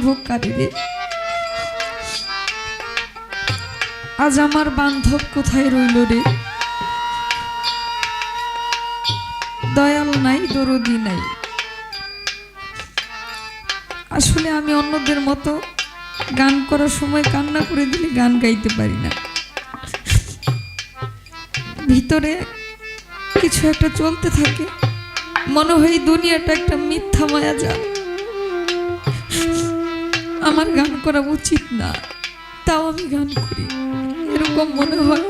ভোগকারী রে, আজ আমার বান্ধব কোথায় রইল রে? দয়াল নাই, দরদি নাই। আসলে আমি অন্যদের মতো গান করার সময় কান্না করে দিলে গান গাইতে পারি না, ভিতরে কিছু একটা চলতে থাকে, মনে হয় এই দুনিয়াটা একটা মিথ্যা মায়া জাল, আমার গান করা উচিত না, তাও আমি গান করি, এরকম মনে হয়।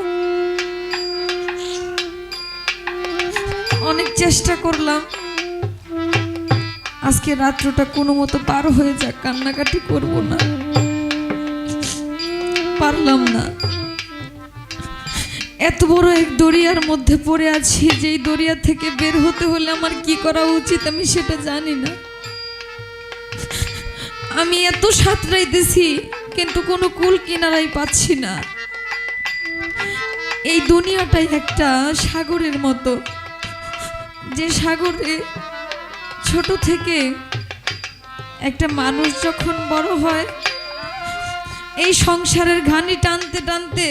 অনেক চেষ্টা করলাম আজকে রাত্রটা কোনো মতো পার হয়ে যাক, কান্নাকাটি করব না, পারলাম না। এত বড় এক দরিয়ার মধ্যে পড়ে আছি, যেই দরিয়া থেকে বের হতে হলে আমার কি করা উচিত আমি সেটা জানি না। আমি এত সাঁতরাইতেছি কিন্তু কোনো কুল কিনারাই পাচ্ছি না। এই দুনিয়াটাই একটা সাগরের মতো, যে সাগরে ছোট থেকে একটা মানুষ যখন বড় হয়, এই সংসারের ঘানি টানতে টানতে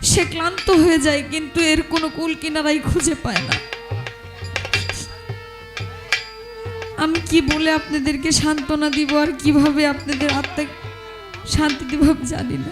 সে ক্লান্ত হয়ে যায়, কিন্তু এর কোনো কুল কিনারাই খুঁজে পায় না। আমি কি বলে আপনাদেরকে সান্ত্বনা দিব আর কিভাবে আপনাদের আত্মায় শান্তি দিব জানি না।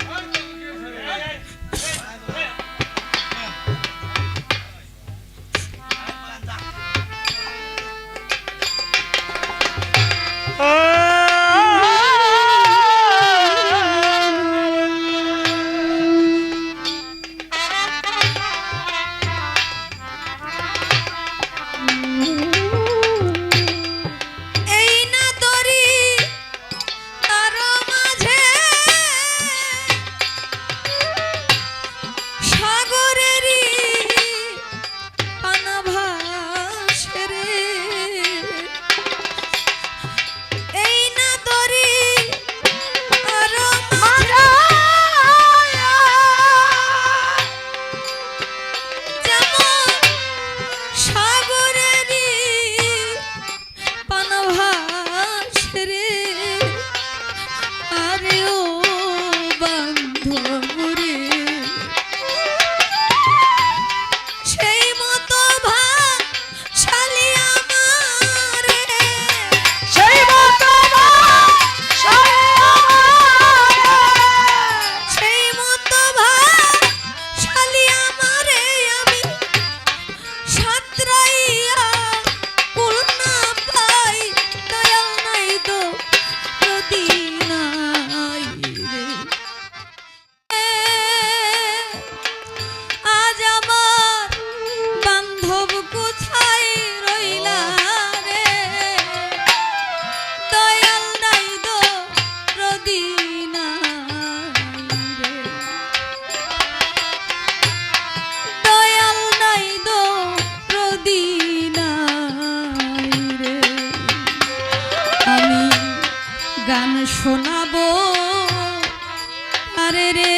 গান শোনাবো আরে রে,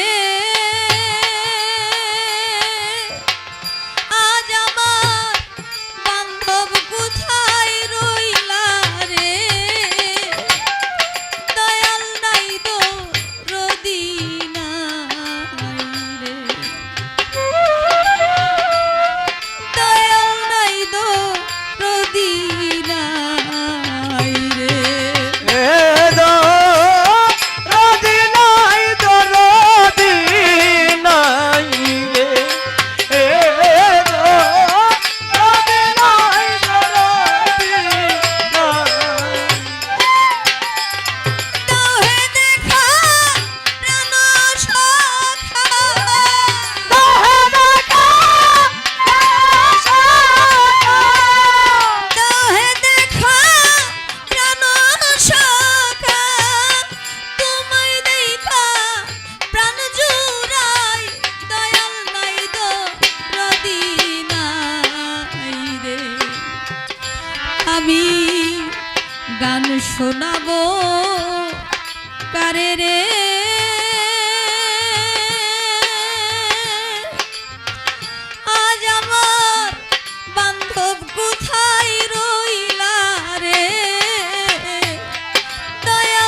আজ আমার বান্ধব কোথায় রইলা রে? দয়াল নাই দরদি নাই রে, দয়াল নাই দরদি নাই রে। আমি গান শোনাবো কারে রে? আজ আমার বান্ধব কোথায় রইলা রে? দয়া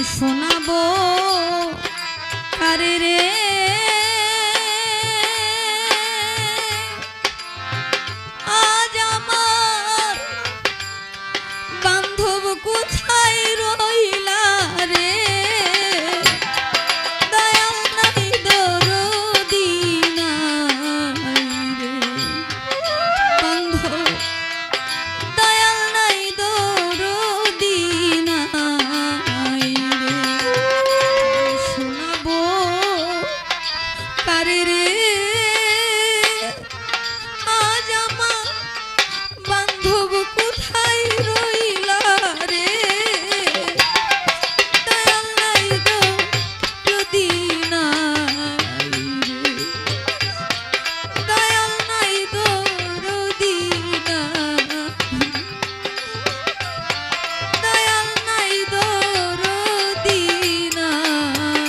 শোনাবো কারে রে